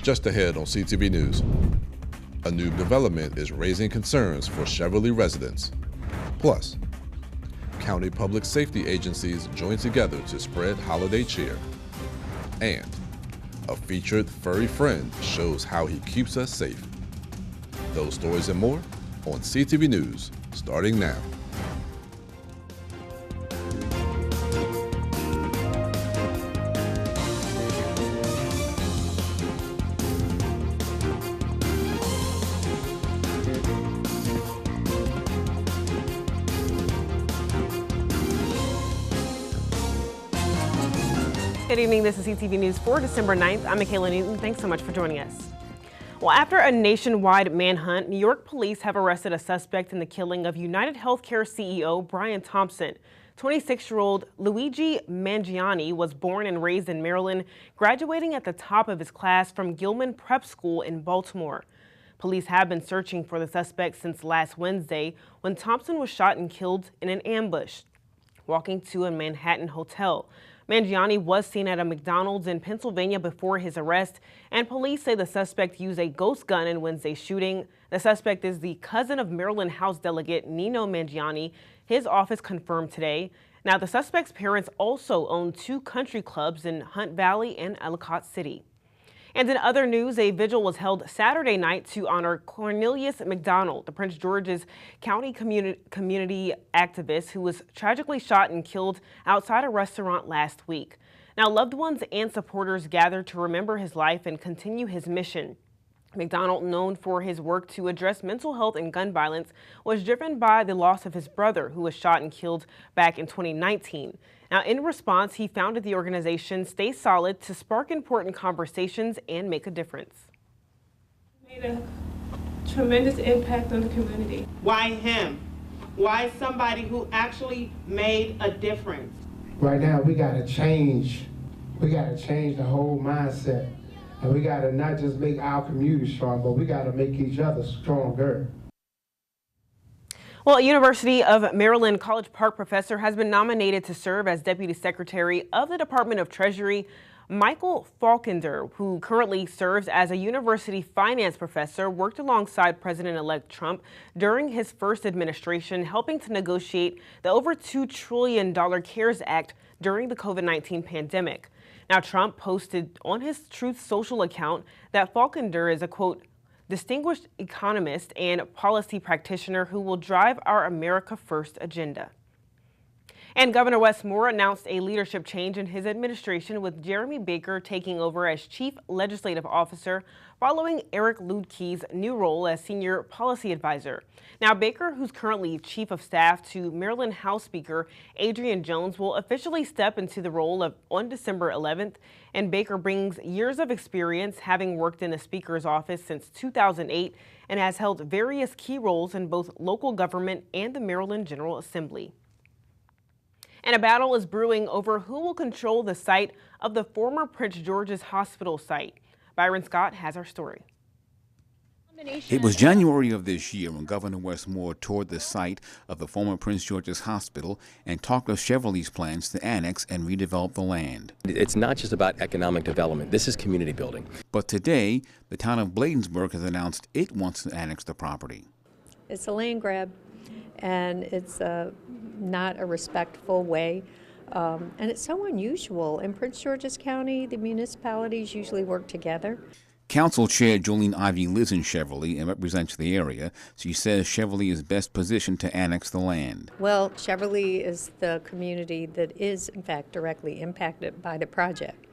Just ahead on CTV News, a new development is raising concerns for Cheverly residents. Plus, county public safety agencies join together to spread holiday cheer. And a featured furry friend shows how he keeps us safe. Those stories and more on CTV News, starting now. Good evening, this is CTV News for December 9th. I'm Michaela Newton. Thanks so much for joining us. Well, after a nationwide manhunt, New York police have arrested a suspect in the killing of United Healthcare CEO Brian Thompson. 26-year-old Luigi Mangiani was born and raised in Maryland, graduating at the top of his class from Gilman Prep School in Baltimore. Police have been searching for the suspect since last Wednesday when Thompson was shot and killed in an ambush walking to a Manhattan hotel. Mangiani was seen at a McDonald's in Pennsylvania before his arrest, and police say the suspect used a ghost gun in Wednesday's shooting. The suspect is the cousin of Maryland House Delegate Nino Mangiani, his office confirmed today. Now, the suspect's parents also own two country clubs in Hunt Valley and Ellicott City. And in other news, a vigil was held Saturday night to honor Cornelius McDonald, the Prince George's County community activist who was tragically shot and killed outside a restaurant last week. Now, loved ones and supporters gathered to remember his life and continue his mission. McDonald, known for his work to address mental health and gun violence, was driven by the loss of his brother, who was shot and killed back in 2019. Now, in response, he founded the organization Stay Solid to spark important conversations and make a difference. Made a tremendous impact on the community. Why him? Why somebody who actually made a difference? Right now, we gotta change. We gotta change the whole mindset. And we gotta not just make our community strong, but we gotta make each other stronger. Well, a University of Maryland College Park professor has been nominated to serve as Deputy Secretary of the Department of Treasury. Michael Falkender, who currently serves as a university finance professor, worked alongside President-elect Trump during his first administration, helping to negotiate the over $2 trillion CARES Act during the COVID-19 pandemic. Now, Trump posted on his Truth Social account that Falkender is a, quote, distinguished economist and policy practitioner who will drive our America First agenda. And Governor Wes Moore announced a leadership change in his administration, with Jeremy Baker taking over as Chief Legislative Officer following Eric Luedtke's new role as Senior Policy Advisor. Now, Baker, who's currently Chief of Staff to Maryland House Speaker Adrian Jones, will officially step into the role on December 11th. And Baker brings years of experience, having worked in the Speaker's office since 2008 and has held various key roles in both local government and the Maryland General Assembly. And a battle is brewing over who will control the site of the former Prince George's Hospital site. Byron Scott has our story. It was January of this year when Governor Wes Moore toured the site of the former Prince George's Hospital and talked of Cheverly's plans to annex and redevelop the land. It's not just about economic development. This is community building. But today, the town of Bladensburg has announced it wants to annex the property. It's a land grab, and it's not a respectful way. And it's so unusual. In Prince George's County, the municipalities usually work together. Council Chair Jolene Ivy lives in Cheverly and represents the area. She says Cheverly is best positioned to annex the land. Well, Cheverly is the community that is, in fact, directly impacted by the project.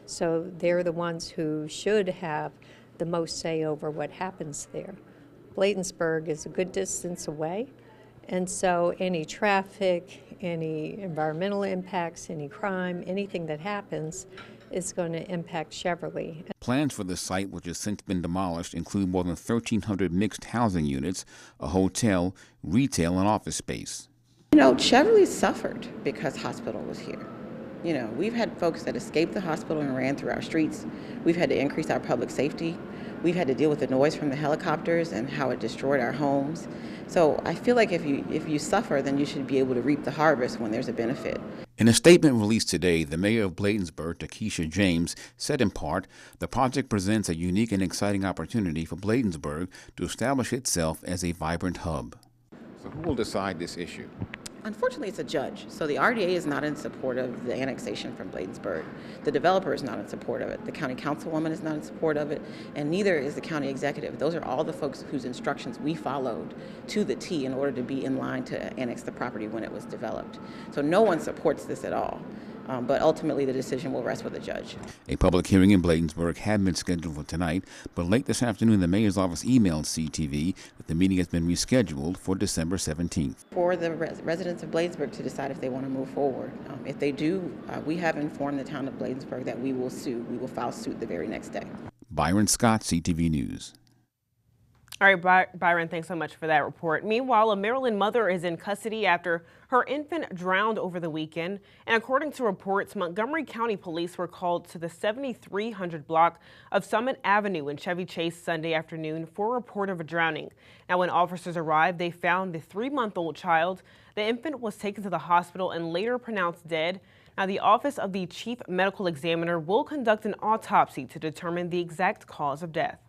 So they're the ones who should have the most say over what happens there. Bladensburg is a good distance away, and so any traffic, any environmental impacts, any crime, anything that happens is going to impact Cheverly. Plans for the site, which has since been demolished, include more than 1,300 mixed housing units, a hotel, retail, and office space. You know, Cheverly suffered because hospital was here. You know, we've had folks that escaped the hospital and ran through our streets. We've had to increase our public safety. We've had to deal with the noise from the helicopters and how it destroyed our homes. So I feel like if you suffer, then you should be able to reap the harvest when there's a benefit. In a statement released today, the mayor of Bladensburg, Takesha James, said in part, the project presents a unique and exciting opportunity for Bladensburg to establish itself as a vibrant hub. So who will decide this issue? Unfortunately, it's a judge. So the RDA is not in support of the annexation from Bladensburg. The developer is not in support of it. The county councilwoman is not in support of it, and neither is the county executive. Those are all the folks whose instructions we followed to the T in order to be in line to annex the property when it was developed. So no one supports this at all. But ultimately, the decision will rest with the judge. A public hearing in Bladensburg had been scheduled for tonight, but late this afternoon, the mayor's office emailed CTV that the meeting has been rescheduled for December 17th. For the residents of Bladensburg to decide if they want to move forward. If they do, we have informed the town of Bladensburg that we will sue. We will file suit the very next day. Byron Scott, CTV News. All right, Byron, thanks so much for that report. Meanwhile, a Maryland mother is in custody after her infant drowned over the weekend. And according to reports, Montgomery County Police were called to the 7300 block of Summit Avenue in Chevy Chase Sunday afternoon for a report of a drowning. Now, when officers arrived, they found the 3-month-old child. The infant was taken to the hospital and later pronounced dead. Now, the Office of the Chief Medical Examiner will conduct an autopsy to determine the exact cause of death.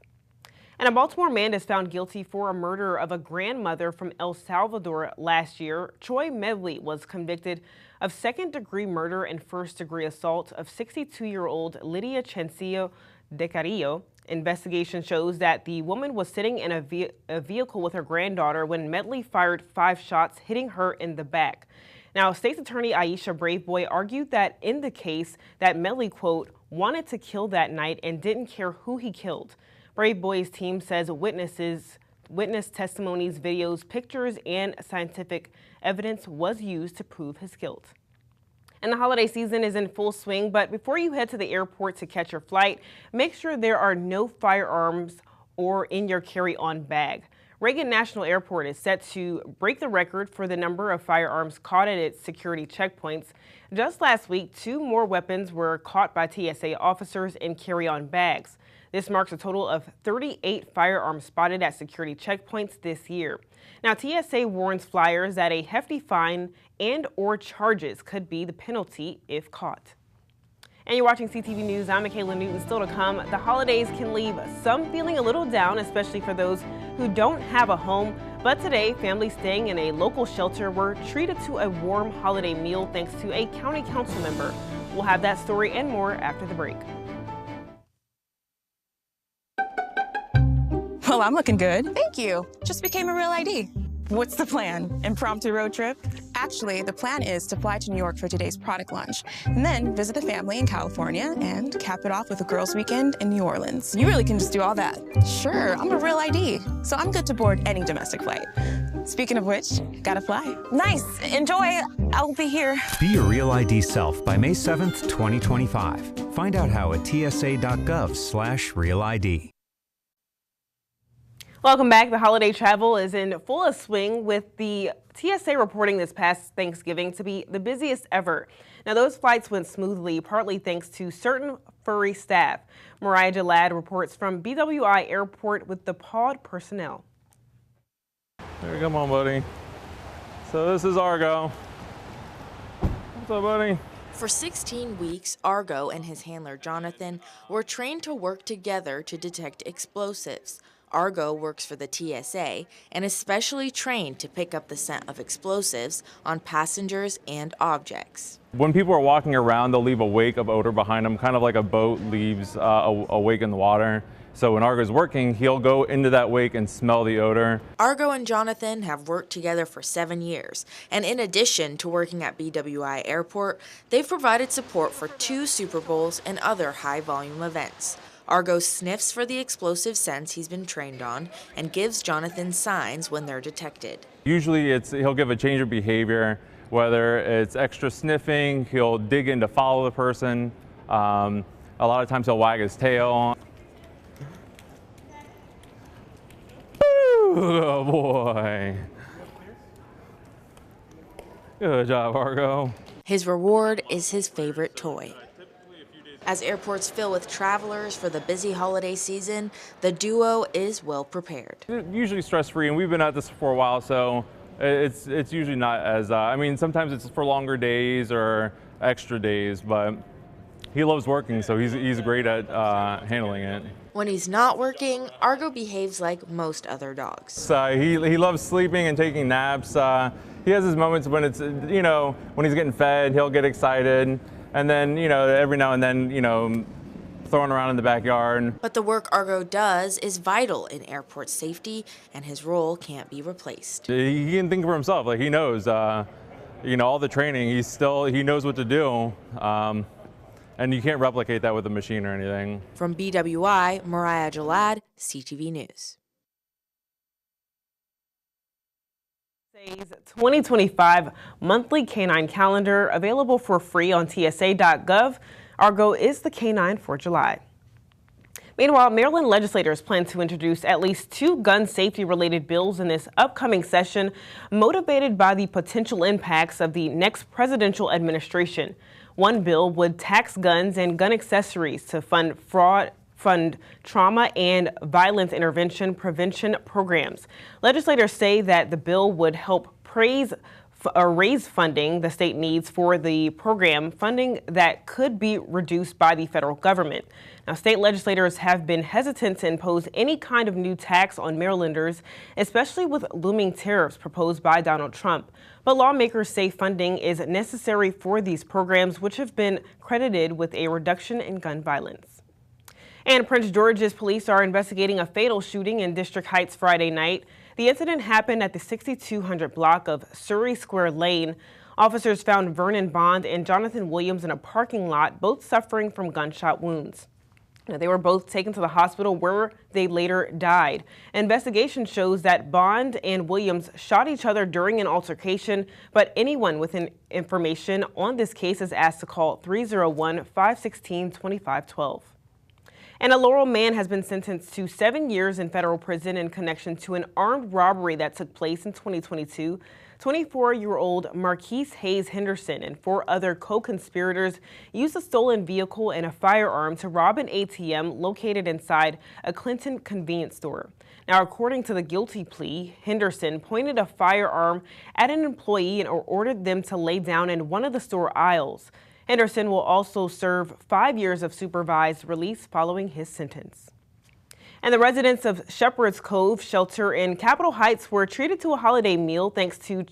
And a Baltimore man is found guilty for a murder of a grandmother from El Salvador last year. Troy Medley was convicted of second-degree murder and first-degree assault of 62-year-old Lydia Chencio de Carrillo. Investigation shows that the woman was sitting in a vehicle with her granddaughter when Medley fired 5 shots, hitting her in the back. Now, State's Attorney Aisha Braveboy argued that in the case that Medley, quote, wanted to kill that night and didn't care who he killed. Braveboy's team says witness testimonies, videos, pictures, and scientific evidence was used to prove his guilt. And the holiday season is in full swing, but before you head to the airport to catch your flight, make sure there are no firearms or in your carry-on bag. Reagan National Airport is set to break the record for the number of firearms caught at its security checkpoints. Just last week, 2 more weapons were caught by TSA officers in carry-on bags. This marks a total of 38 firearms spotted at security checkpoints this year. Now, TSA warns flyers that a hefty fine and/or charges could be the penalty if caught. And you're watching CTV News. I'm Michaela Newton. Still to come, the holidays can leave some feeling a little down, especially for those who don't have a home. But today, families staying in a local shelter were treated to a warm holiday meal thanks to a county council member. We'll have that story and more after the break. Well, I'm looking good. Thank you. Just became a real ID. What's the plan? Impromptu road trip? Actually, the plan is to fly to New York for today's product launch, and then visit the family in California and cap it off with a girls' weekend in New Orleans. You really can just do all that. Sure, I'm a real ID, so I'm good to board any domestic flight. Speaking of which, gotta fly. Nice. Enjoy. I'll be here. Be your real ID self by May 7th, 2025. Find out how at tsa.gov/realid. Welcome back. The holiday travel is in full swing with the TSA reporting this past Thanksgiving to be the busiest ever. Now, those flights went smoothly, partly thanks to certain furry staff. Mariah Jalad reports from BWI Airport with the pod personnel. Here, come on, buddy. So this is Argo. What's up, buddy? For 16 weeks, Argo and his handler Jonathan were trained to work together to detect explosives. Argo works for the TSA and is specially trained to pick up the scent of explosives on passengers and objects. When people are walking around, they'll leave a wake of odor behind them, kind of like a boat leaves a wake in the water. So when Argo's working, he'll go into that wake and smell the odor. Argo and Jonathan have worked together for 7 years, and in addition to working at BWI Airport, they've provided support for 2 Super Bowls and other high-volume events. Argo sniffs for the explosive scents he's been trained on and gives Jonathan signs when they're detected. Usually he'll give a change of behavior, whether it's extra sniffing, he'll dig in to follow the person. A lot of times he'll wag his tail. Oh boy. Good job, Argo. His reward is his favorite toy. As airports fill with travelers for the busy holiday season, the duo is well prepared. Usually stress-free, and we've been at this for a while, so it's usually not as, I mean, sometimes it's for longer days or extra days, but he loves working, so he's great at handling it. When he's not working, Argo behaves like most other dogs. He loves sleeping and taking naps. He has his moments when it's, when he's getting fed, he'll get excited. And then, every now and then, throwing around in the backyard. But the work Argo does is vital in airport safety, and his role can't be replaced. He can think for himself. Like, he knows, all the training, he knows what to do. And you can't replicate that with a machine or anything. From BWI, Mariah Jalad, CTV News. 2025 monthly canine calendar available for free on TSA.gov. Argo is the canine for July. Meanwhile, Maryland legislators plan to introduce at least 2 gun safety-related bills in this upcoming session, motivated by the potential impacts of the next presidential administration. One bill would tax guns and gun accessories to fund trauma and violence intervention prevention programs. Legislators say that the bill would help raise funding the state needs for the program, funding that could be reduced by the federal government. Now, state legislators have been hesitant to impose any kind of new tax on Marylanders, especially with looming tariffs proposed by Donald Trump. But lawmakers say funding is necessary for these programs, which have been credited with a reduction in gun violence. And Prince George's police are investigating a fatal shooting in District Heights Friday night. The incident happened at the 6200 block of Surrey Square Lane. Officers found Vernon Bond and Jonathan Williams in a parking lot, both suffering from gunshot wounds. Now, they were both taken to the hospital where they later died. Investigation shows that Bond and Williams shot each other during an altercation, but anyone with information on this case is asked to call 301-516-2512. And a Laurel man has been sentenced to 7 years in federal prison in connection to an armed robbery that took place in 2022. 24-year-old Marquise Hayes Henderson and 4 other co-conspirators used a stolen vehicle and a firearm to rob an ATM located inside a Clinton convenience store. Now, according to the guilty plea, Henderson pointed a firearm at an employee and ordered them to lay down in one of the store aisles. Henderson will also serve 5 years of supervised release following his sentence. And the residents of Shepherd's Cove shelter in Capitol Heights were treated to a holiday meal thanks to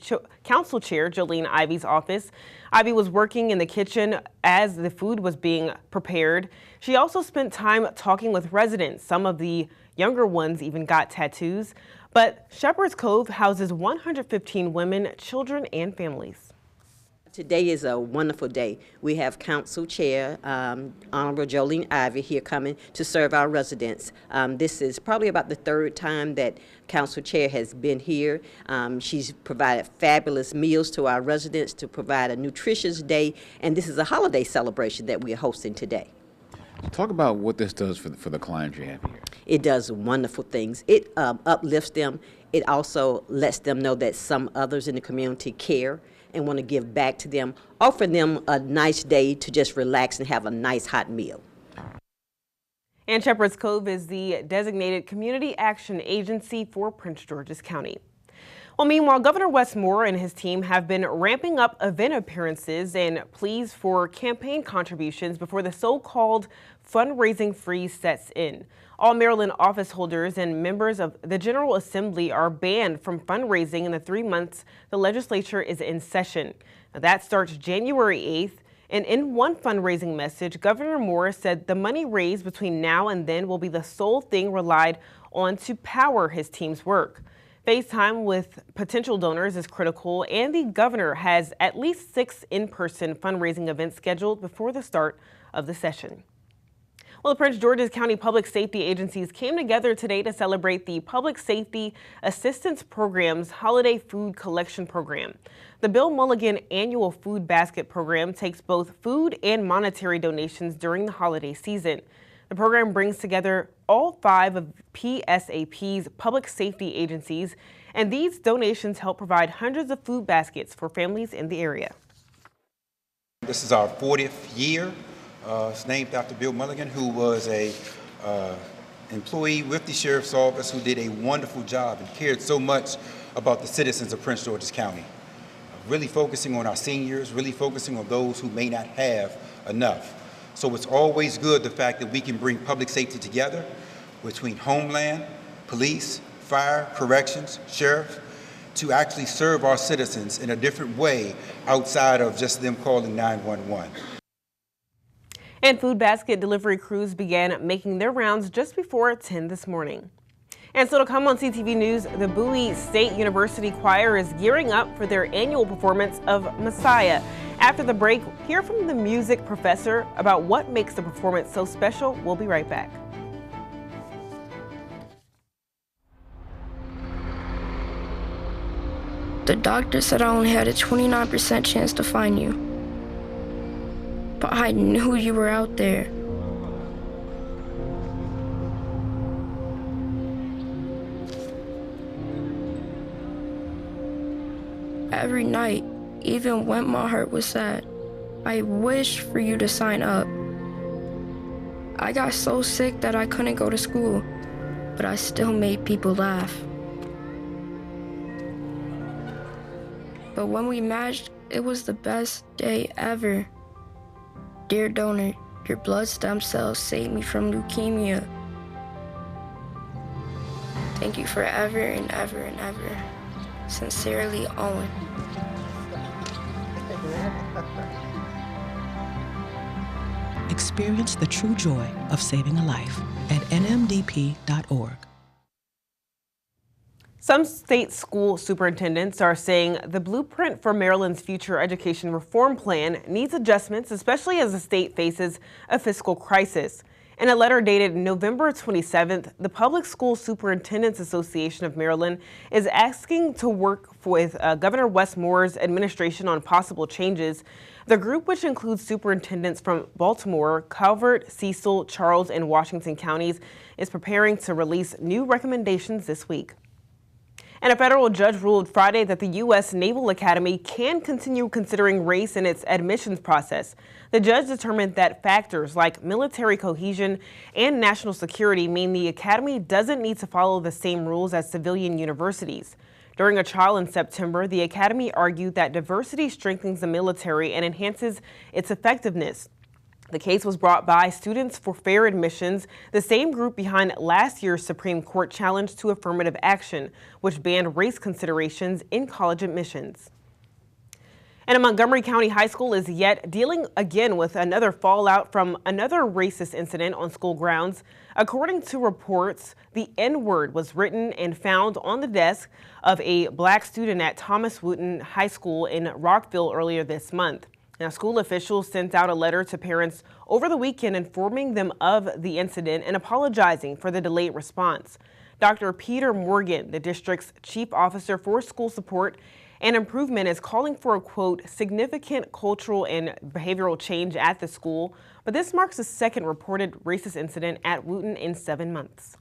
Council Chair Jolene Ivey's office. Ivey was working in the kitchen as the food was being prepared. She also spent time talking with residents. Some of the younger ones even got tattoos. But Shepherd's Cove houses 115 women, children, and families. Today is a wonderful day. We have Council Chair, Honorable Jolene Ivey here coming to serve our residents. This is probably about the 3rd time that Council Chair has been here. She's provided fabulous meals to our residents to provide a nutritious day, and this is a holiday celebration that we are hosting today. Talk about what this does for the clients you have here. It does wonderful things. It uplifts them. It also lets them know that some others in the community care and want to give back to them, offer them a nice day to just relax and have a nice hot meal. And Shepherd's Cove is the designated community action agency for Prince George's County. Well, meanwhile, Governor Wes Moore and his team have been ramping up event appearances and pleas for campaign contributions before the so-called fundraising freeze sets in. All Maryland office holders and members of the General Assembly are banned from fundraising in the 3 months the legislature is in session. Now, that starts January 8th. And in one fundraising message, Governor Moore said the money raised between now and then will be the sole thing relied on to power his team's work. FaceTime with potential donors is critical, and the governor has at least 6 in-person fundraising events scheduled before the start of the session. Well, the Prince George's County Public Safety agencies came together today to celebrate the Public Safety Assistance Program's Holiday Food Collection Program. The Bill Mulligan Annual Food Basket Program takes both food and monetary donations during the holiday season. The program brings together all 5 of PSAP's public safety agencies, and these donations help provide hundreds of food baskets for families in the area. This is our 40th year. It's named after Bill Mulligan, who was a employee with the Sheriff's Office who did a wonderful job and cared so much about the citizens of Prince George's County. Really focusing on our seniors, really focusing on those who may not have enough. So it's always good the fact that we can bring public safety together between Homeland, police, fire, corrections, sheriff, to actually serve our citizens in a different way outside of just them calling 911. And food basket delivery crews began making their rounds just before 10 this morning. And so to come on CTV News, the Bowie State University Choir is gearing up for their annual performance of Messiah. After the break, hear from the music professor about what makes the performance so special. We'll be right back. The doctor said I only had a 29% chance to find you. But I knew you were out there. Every night, even when my heart was sad, I wished for you to sign up. I got so sick that I couldn't go to school, but I still made people laugh. But when we matched, it was the best day ever. Dear donor, your blood stem cells saved me from leukemia. Thank you forever and ever and ever. Sincerely, Owen. Experience the true joy of saving a life at nmdp.org. Some state school superintendents are saying the blueprint for Maryland's future education reform plan needs adjustments, especially as the state faces a fiscal crisis. In a letter dated November 27th, the Public School Superintendents Association of Maryland is asking to work with Governor Wes Moore's administration on possible changes. The group, which includes superintendents from Baltimore, Calvert, Cecil, Charles, and Washington counties, is preparing to release new recommendations this week. And a federal judge ruled Friday that the U.S. Naval Academy can continue considering race in its admissions process. The judge determined that factors like military cohesion and national security mean the academy doesn't need to follow the same rules as civilian universities. During a trial in September, the academy argued that diversity strengthens the military and enhances its effectiveness. The case was brought by Students for Fair Admissions, the same group behind last year's Supreme Court challenge to affirmative action, which banned race considerations in college admissions. And a Montgomery County high school is yet dealing again with another fallout from another racist incident on school grounds. According to reports, the N-word was written and found on the desk of a black student at Thomas Wooten High School in Rockville earlier this month. Now, school officials sent out a letter to parents over the weekend informing them of the incident and apologizing for the delayed response. Dr. Peter Morgan, the district's chief officer for school support and improvement, is calling for a, quote, significant cultural and behavioral change at the school. But this marks the second reported racist incident at Wooten in 7 months.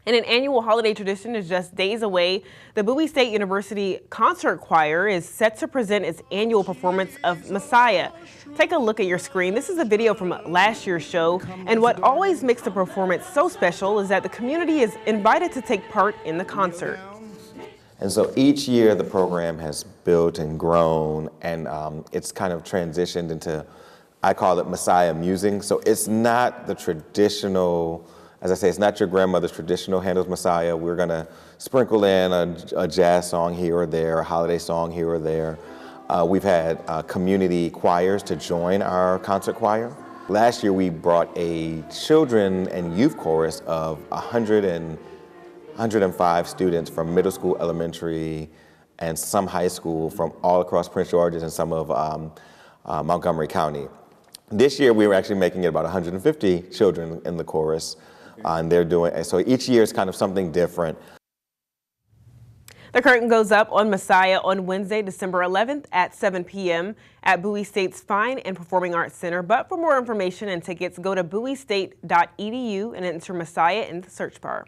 And an annual holiday tradition is just days away. The Bowie State University Concert Choir is set to present its annual performance of Messiah. Take a look at your screen. This is a video from last year's show. And what always makes the performance so special is that the community is invited to take part in the concert. And so each year the program has built and grown, and it's kind of transitioned into, I call it Messiah musing. So it's not the traditional, as I say, it's not your grandmother's traditional Handel's Messiah. We're gonna sprinkle in a jazz song here or there, a holiday song here or there. We've had community choirs to join our concert choir. Last year we brought a children and youth chorus of 105 students from middle school, elementary, and some high school from all across Prince George's and some of Montgomery County. This year we were actually making it about 150 children in the chorus. And they're doing, so each year is kind of something different. The curtain goes up on Messiah on Wednesday, December 11th at 7 p.m. at Bowie State's Fine and Performing Arts Center. But for more information and tickets, go to bowiestate.edu and enter Messiah in the search bar.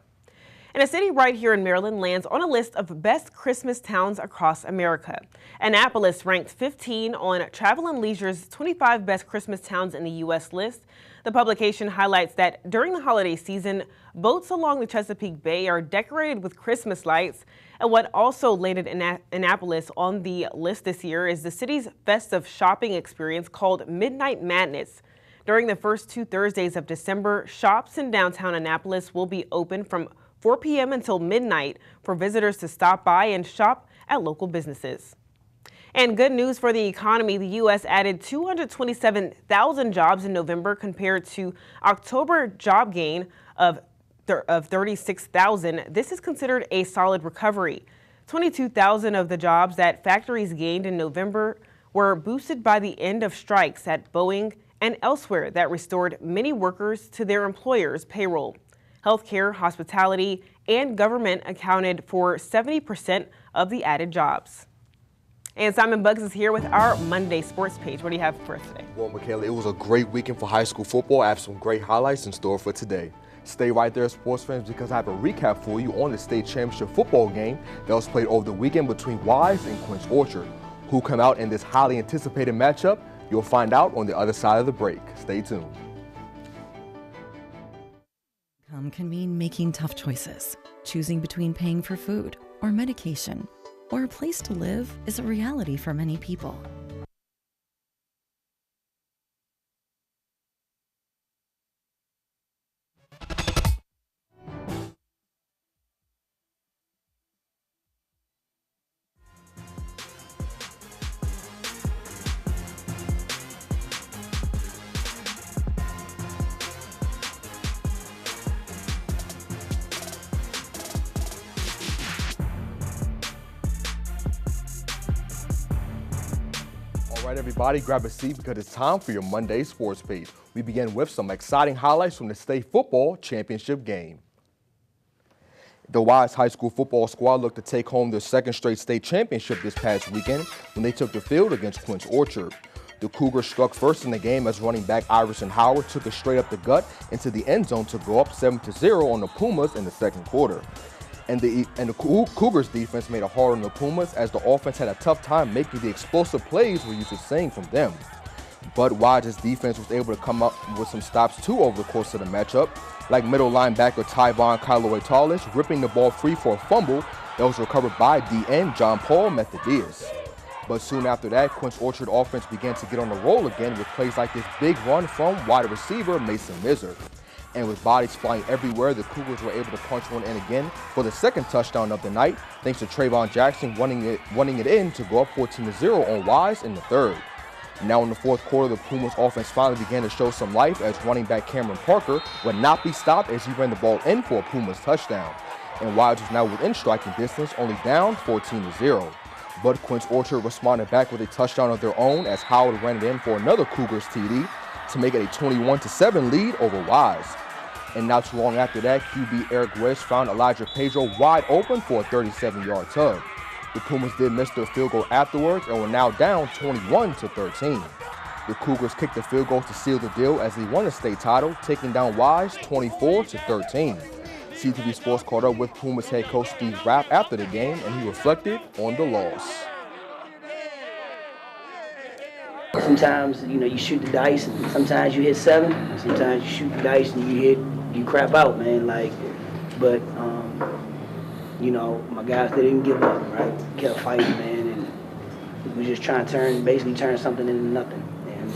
And a city right here in Maryland lands on a list of best Christmas towns across America. Annapolis ranked 15 on Travel and Leisure's 25 best Christmas towns in the U.S. list. The publication highlights that during the holiday season, boats along the Chesapeake Bay are decorated with Christmas lights. And what also landed Annapolis on the list this year is the city's festive shopping experience called Midnight Madness. During the first 2 Thursdays of December, shops in downtown Annapolis will be open from 4 p.m. until midnight for visitors to stop by and shop at local businesses. And good news for the economy. The U.S. added 227,000 jobs in November compared to October job gain of 36,000. This is considered a solid recovery. 22,000 of the jobs that factories gained in November were boosted by the end of strikes at Boeing and elsewhere that restored many workers to their employers' payroll. Healthcare, hospitality, and government accounted for 70% of the added jobs. And Simon Buggs is here with our Monday sports page. What do you have for us today? Well, Michaela, it was a great weekend for high school football. I have some great highlights in store for today. Stay right there, sports fans, because I have a recap for you on the state championship football game that was played over the weekend between Wise and Quince Orchard. Who come out in this highly anticipated matchup? You'll find out on the other side of the break. Stay tuned. Income can mean making tough choices. Choosing between paying for food or medication or a place to live is a reality for many people. All right, everybody, grab a seat because it's time for your Monday sports page. We begin with some exciting highlights from the state football championship game. The Wise High School football squad looked to take home their second straight state championship this past weekend when they took the field against Quince Orchard. The Cougars struck first in the game as running back Iverson Howard took it straight up the gut into the end zone to go up 7-0 on the Pumas in the second quarter. And the Cougars defense made it hard on the Pumas as the offense had a tough time making the explosive plays we're used to seeing from them. But Wise's defense was able to come up with some stops too over the course of the matchup, like middle linebacker Tyvon Callaway-Tallish ripping the ball free for a fumble that was recovered by DN John Paul Methodius. But soon after that, Quince Orchard offense began to get on the roll again with plays like this big run from wide receiver Mason Mizer. And with bodies flying everywhere, the Cougars were able to punch one in again for the second touchdown of the night, thanks to Trayvon Jackson running it in to go up 14-0 on Wise in the third. Now in the fourth quarter, the Pumas offense finally began to show some life as running back Cameron Parker would not be stopped as he ran the ball in for a Pumas touchdown. And Wise was now within striking distance, only down 14-0. But Quince Orchard responded back with a touchdown of their own as Howard ran it in for another Cougars TD to make it a 21-7 lead over Wise. And not too long after that, QB Eric West found Elijah Pedro wide open for a 37-yard tug. The Pumas did miss their field goal afterwards and were now down 21-13. The Cougars kicked the field goal to seal the deal as they won the state title, taking down Wise 24-13. CTV Sports caught up with Pumas head coach Steve Rapp after the game, and he reflected on the loss. Sometimes, you shoot the dice, and sometimes you hit 7. And sometimes you shoot the dice and you crap out, man. But my guys, they didn't give up, right? Kept fighting, man, and we were just trying to basically turn something into nothing. And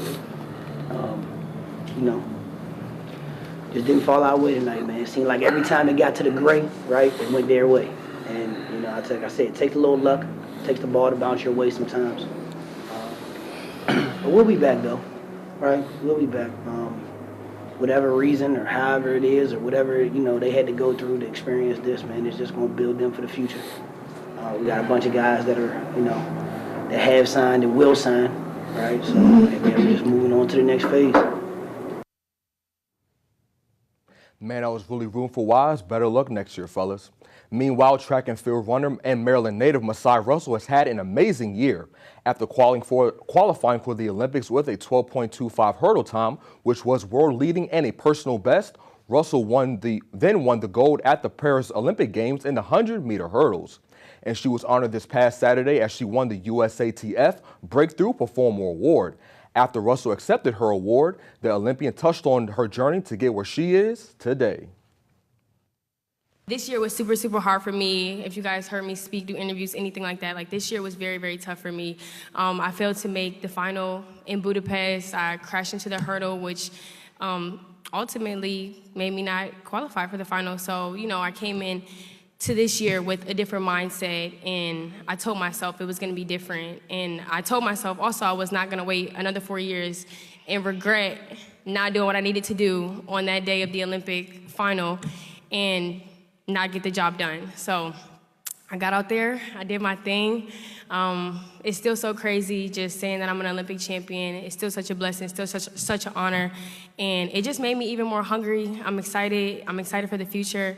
just didn't fall our way tonight, man. It seemed like every time it got to the gray, right, it went their way. And like I said, it takes a little luck, it takes the ball to bounce your way sometimes. But we'll be back, though, right? We'll be back. Whatever reason or however it is or whatever, they had to go through to experience this, man, it's just going to build them for the future. We got a bunch of guys that are, that have signed and will sign, right? So we're just moving on to the next phase. Man, I was really rooting for Wise. Better luck next year, fellas. Meanwhile, track and field runner and Maryland native Masai Russell has had an amazing year after qualifying for the Olympics with a 12.25 hurdle time, which was world leading and a personal best. Russell then won the gold at the Paris Olympic Games in the 100-meter hurdles. And she was honored this past Saturday as she won the USATF Breakthrough Performer Award. After Russell accepted her award, the Olympian touched on her journey to get where she is today. This year was super, super hard for me. If you guys heard me speak, do interviews, anything like that, like this year was very, very tough for me. I failed to make the final in Budapest. I crashed into the hurdle, which ultimately made me not qualify for the final. So, you know, I came in to this year with a different mindset, and I told myself it was gonna be different. And I told myself also I was not gonna wait another 4 years and regret not doing what I needed to do on that day of the Olympic final and not get the job done. So I got out there, I did my thing. It's still so crazy just saying that I'm an Olympic champion. It's still such a blessing, still such an honor. And it just made me even more hungry. I'm excited for the future.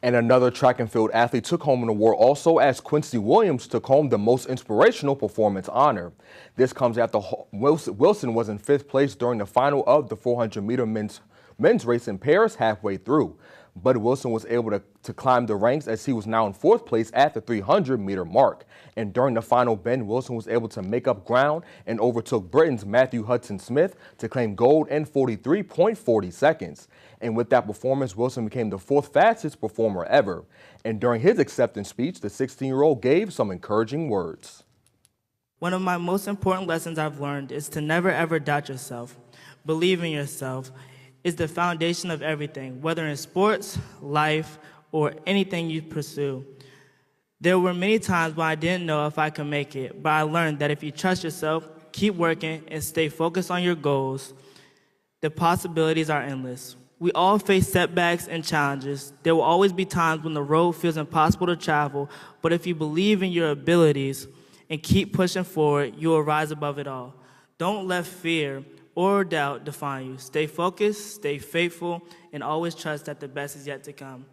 And another track and field athlete took home an award also as Quincy Williams took home the Most Inspirational Performance honor. This comes after Wilson was in 5th place during the final of the 400-meter men's race in Paris halfway through. But Wilson was able to climb the ranks as he was now in 4th place at the 300-meter mark. And during the final bend, Wilson was able to make up ground and overtook Britain's Matthew Hudson-Smith to claim gold in 43.40 seconds. And with that performance, Wilson became the 4th fastest performer ever. And during his acceptance speech, the 16-year-old gave some encouraging words. One of my most important lessons I've learned is to never ever doubt yourself. Believe in yourself is the foundation of everything, whether in sports, life, or anything you pursue. There were many times when I didn't know if I could make it, but I learned that if you trust yourself, keep working, and stay focused on your goals, the possibilities are endless. We all face setbacks and challenges. There will always be times when the road feels impossible to travel, but if you believe in your abilities and keep pushing forward, you will rise above it all. Don't let fear or doubt define you. Stay focused, stay faithful, and always trust that the best is yet to come.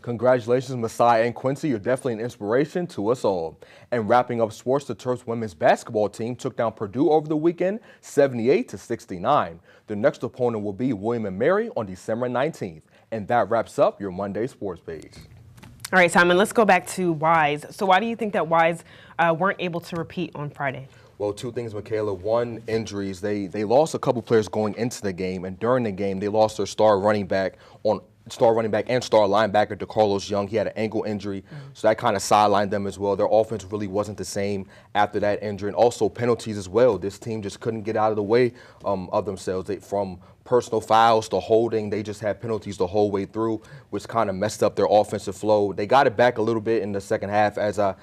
Congratulations, Messiah and Quincy. You're definitely an inspiration to us all. And wrapping up sports, the Terps women's basketball team took down Purdue over the weekend, 78-69. The next opponent will be William & Mary on December 19th. And that wraps up your Monday sports page. All right, Simon, let's go back to Wise. So why do you think that Wise weren't able to repeat on Friday? Well, two things, Michaela. One, injuries. They lost a couple players going into the game, and during the game, they lost their star running back and star linebacker to Carlos Young. He had an ankle injury, so that kind of sidelined them as well. Their offense really wasn't the same after that injury, and also penalties as well. This team just couldn't get out of the way of themselves. From personal fouls to holding, they just had penalties the whole way through, which kind of messed up their offensive flow. They got it back a little bit in the second half as I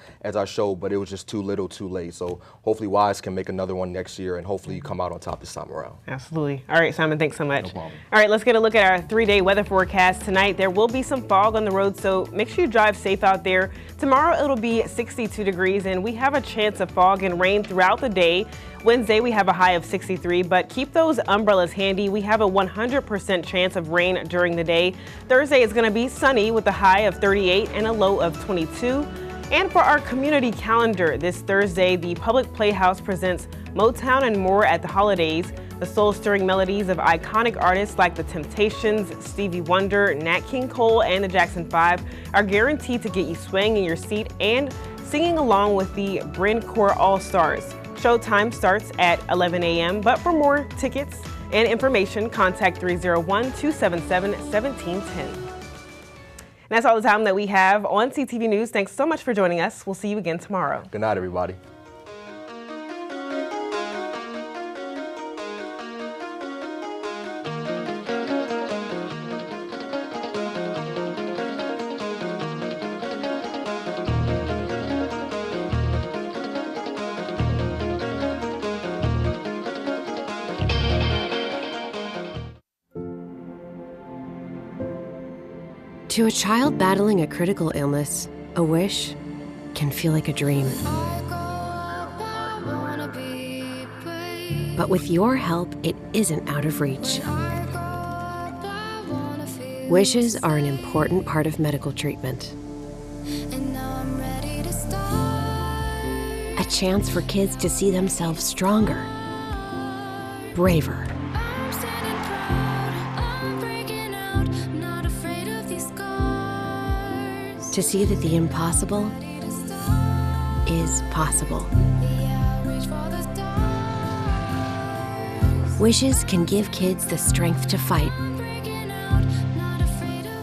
showed, but it was just too little too late. So hopefully Wise can make another one next year, and hopefully you come out on top this time around. Absolutely. All right, Simon, thanks so much. No problem. All right, let's get a look at our 3-day weather forecast tonight. There will be some fog on the road, so make sure you drive safe out there. Tomorrow it'll be 62 degrees, and we have a chance of fog and rain throughout the day. Wednesday, we have a high of 63, but keep those umbrellas handy. We have a 100% chance of rain during the day. Thursday is going to be sunny with a high of 38 and a low of 22. And for our community calendar, this Thursday, the Public Playhouse presents Motown and more at the holidays. The soul-stirring melodies of iconic artists like The Temptations, Stevie Wonder, Nat King Cole, and the Jackson 5 are guaranteed to get you swaying in your seat and singing along with the Bryn Core All-Stars. Showtime starts at 11 a.m., but for more tickets and information, contact 301-277-1710. That's all the time that we have on CTV News. Thanks so much for joining us. We'll see you again tomorrow. Good night, everybody. To a child battling a critical illness, a wish can feel like a dream. But with your help, it isn't out of reach. Wishes are an important part of medical treatment. A chance for kids to see themselves stronger, braver, to see that the impossible is possible. Wishes can give kids the strength to fight,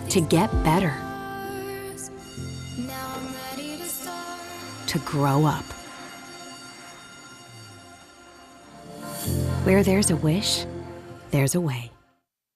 to get better, to grow up. Where there's a wish, there's a way.